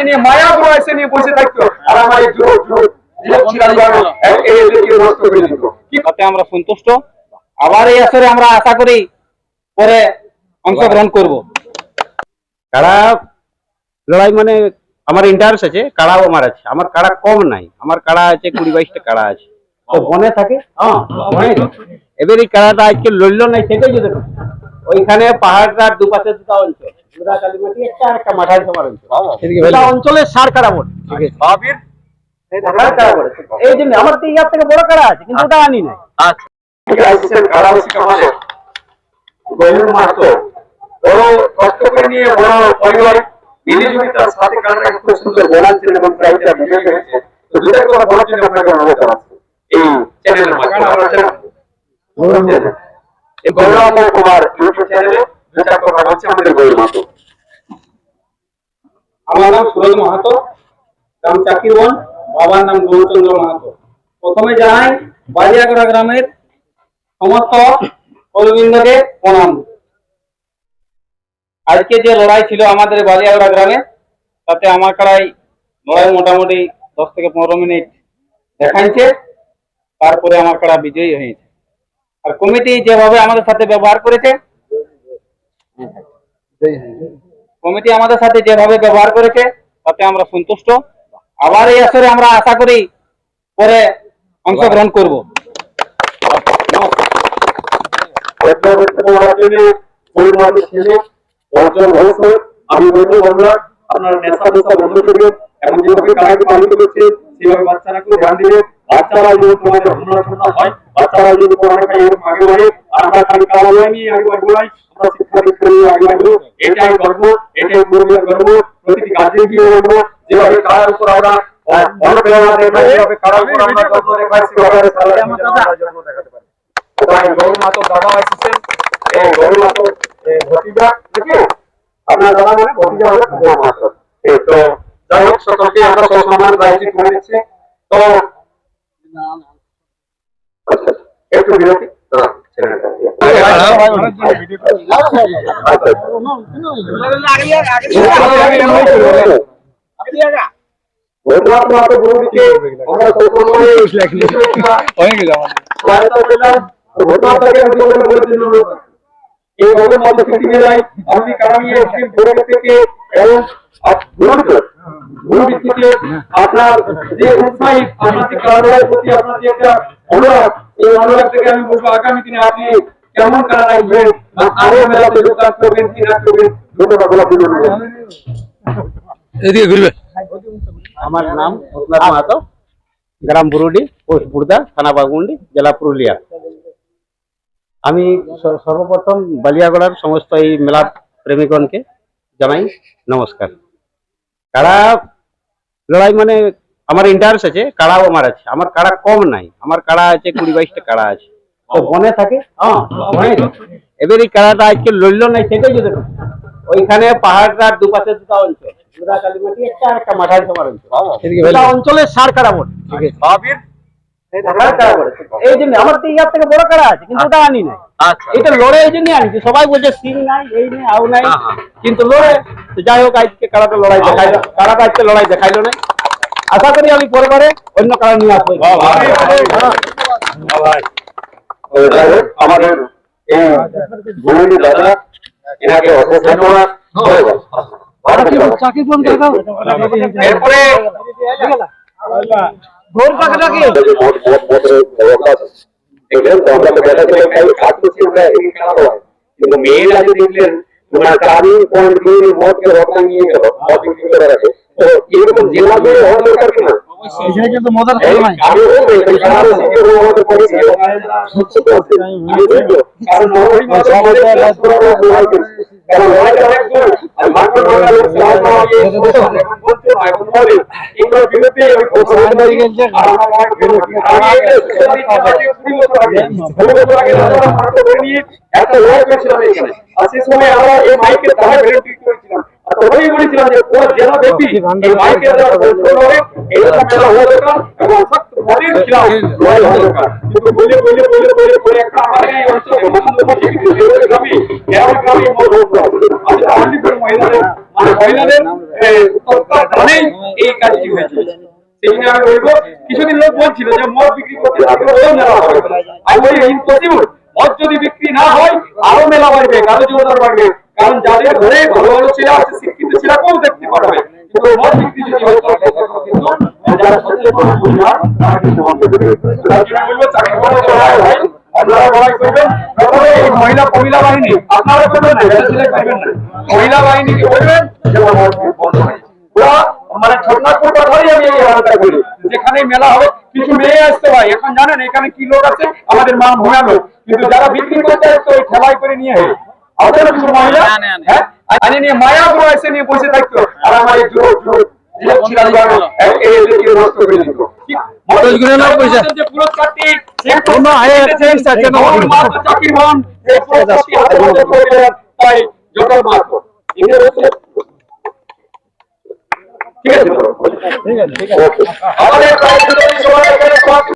নিয়ে মায়াপুর এসে নিয়ে বসে থাকতো আর আমার এই তাতে আমরা সন্তুষ্ট। আবার এই আসরে আমরা আশা করি পরে অংশগ্রহণ করব। কাড়া লড়াই মানে আমার ইন্টারেস্ট আছে, কাড়াও আমার আছে। আমার কাড়া কম নাই, আমার কাড়া আছে 20-22টা কাড়া আছে। তো বনে থাকে, এবার এই কাড়াটা আজকে লড়লো নাই, সেটাই যদি ওইখানে পাহাড়টার দুপাশে দুটা অঞ্চল, দুটা কালীমাটি একটা আর একটা মাঠারি সবার অঞ্চল, অঞ্চলের সার কাড়া বলে। এই জন্য আমার তো ইয়ার থেকে বড় কাড়া আছে, কিন্তু ওটা আনি নাই। কষ্ট করে নিয়ে বড় পরিবার মিলিজুলিতার সাথে কাটাটা খুব সুন্দর বলাচ্ছেন এবং প্রাইজটা বিজয় হয়েছে। তো দুটাই কথা বলার জন্য আপনাকে অনুরোধ জানাচ্ছি এই চ্যানেলের মাধ্যমে। এই গৌরব কুমার ইউটিউব চ্যানেলে দুটা কথা বলছে আমাদের গৌরব মাহাতো। আমার নাম সুরজ মাহাতো, গ্রাম চাকিরবন, বাবার নাম গৌরচন্দ্র মাহাতো। প্রথমে জানাই বালিয়াগড়া গ্রামের সমস্ত কর্মীবৃন্দকে প্রণাম। আজকে যে লড়াই ছিল আমাদের বালিয়াগড়া গ্রামে, তাতে আমার কাড়াই লড়াই মোটামুটি 10 থেকে 15 মিনিট দেখাইছে, তারপরে আমার কাড়া বিজয়ী হয়েছে। আর কমিটি যেভাবে আমাদের সাথে ব্যবহার করেছে, তাতে আমরা সন্তুষ্ট। আবার এই আসরে আমরা আশা করি পরে অংশগ্রহণ করব। আমি বলবো বন্ধুরা, আপনার নেশা দোষা বন্ধ করবেন এবং যেভাবে কারাকে পালিত করছে সেভাবে বাচ্চারা খুব ধ্যান দিবে। বাচ্চারা যদি তোমাদের হামলা হয়, বাচ্চারা যদি পড়ালেখা এরকম আগে বাড়ে, আর আমরা খালি কারালয় নিয়ে আগে বাড়বো নাই, আমরা শিক্ষা দীক্ষা নিয়ে আগে বাড়বো। এটাই গর্ব, এটাই গর্বের গর্ব। প্রতিটি কাজে গিয়ে বলবো যেভাবে কারার উপর আমরা অনুপ্রেরণা দেখাই, যেভাবে কারার উপর আমরা যত্ন দেখাই, সেভাবে জন্ম দেখাতে পারি। তাই গৌর মাতো দাদা এসেছেন, এই গৌর মাতো ভতিজা দেখি আপনার দাদা মানে ভতিজা হলে গৌর মাতো। তো যাই হোক, সকলকে আমরা সসম্মান দায়িত্ব করে দিচ্ছি। তো একটু বিরতি আপনি কারামিয়ে থেকে এবং আপনার যে উৎসাহী, আপনার যে কারাগারের প্রতি আপনার যে একটা অনুরাগ, এই অনুরাগ থেকে আমি বলবো আগামী দিনে আপনি কেমন কারা রাখবেন, আরো মেলাতে যোগদান করবেন কি না করবেন, এদিকে ঘুরবে। আমার নাম রঘুনাথ মাহাতো, গ্রাম বুরুডি, পোস্ট বুর্দা, থানা বাগুন্ডি, জেলা পুরুলিয়া। আমি সর্বপ্রথম বালিয়াগড়ার সমস্ত এই মেলা প্রেমিকগণকে জানাই নমস্কার। কাড়া লড়াই মানে আমার ইন্টারেস্ট আছে, কাড়াও আমার আছে। আমার কাড়া কম নাই, আমার কাড়া আছে 20-22টা কাড়া আছে। তো বনে থাকে, এবার এই কাড়াটা আজকে লড়লো নাই, সেটাই যদি ওইখানে পাহাড়টার দুপাশে দুটা অঞ্চল, দুটা কালীমাটি একটা আর একটা মাঠারি সবার অঞ্চল, অঞ্চলের সার কাড়া বলে। এই জন্য আমার তো ইয়ার থেকে বড় কাড়া আছে, কিন্তু ওটা আনি নাই। এটা লড়ে এই জন্য আনিছি। সবাই বলছে সিং নাই, এই নেই, আউ নাই, কিন্তু লড়ে। যাই হোক, আজকে কাড়াটা লড়াই দেখাইলো, কাড়াটা আজকে লড়াই দেখাইলো নাই। আশা করি আমি পরে অন্য কাড়া নিয়ে আসবো। আমাদের এই দাদা এনাকে অশেষ ধন্যবাদ। এরপরে কিন্তু মেয়েরা যে দেখলেন তোমার 4 পয়েন্ট দিয়ে মদকে রক্ষা নিয়ে গেল, মদ বিক্রি করে রাখে। তো এরকম জেলা দিয়ে হওয়ার দরকার কিনা? সেই সময় আমরা এই মাইকের দ্বারা ভেরিফাই করেছিলাম, তবেই বলেছিলাম যে পুরো জেলা ব্যাপী এই মাইকের দ্বারা কন্ট্রোল হবে, এরকম খেলা হওয়া দরকার এবং সত্যি খেলা হওয়া দরকার। কিন্তু বলে একটা আমাদের এই অঞ্চলে গ্রামে মহিলাদের মানে মহিলাদের তত্ত্বাবধানেই এই কাজটি হয়েছে। সেই জন্য আমি বলবো, কিছুদিন লোক বলছিল যে মদ বিক্রি করতে থাকলে ওই মেলা হবে, আমি বলি ইম্পসিবল। মদ যদি বিক্রি না হয় আরো মেলা বাড়বে, কালো জোরদার বাড়বে, কারণ যাদের ঘরে ভালো ভালো ছেলে আছে, শিক্ষিত ছেলে কেউ দেখতে পারবে, কিন্তু মদ বিক্রি যদি হয় কিন্তু যারা সচেতন পরিবার তারা কিন্তু বন্ধ করবে। তার জন্য বলবো চাকরি করে লড়াই হয়, আপনারা লড়াই করবেন। তারপরে এই মহিলা বাহিনী আপনারা করবেন না, ছেলে করবেন না, মহিলা বাহিনীকে বলবেন যে মদ বন্ধ হয়। ওরা মানে ছোটনাগপুর কথাই আমি এই আলোচনা করি, যেখানে মেলা হবে কিছু মেয়ে আসতে হয়। এখন জানেন এখানে কি লোক আছে, আমাদের মান ভোয়া লোক, কিন্তু যারা বিক্রি করতে আসতো ওই ঠেলাই করে নিয়ে হয় আমাদের কিছু মহিলা, হ্যাঁ আনি নিয়ে মায়াপুর এসে নিয়ে বসে থাকতো, আর আমার এই যুবক ঠিক আছে, আমাদের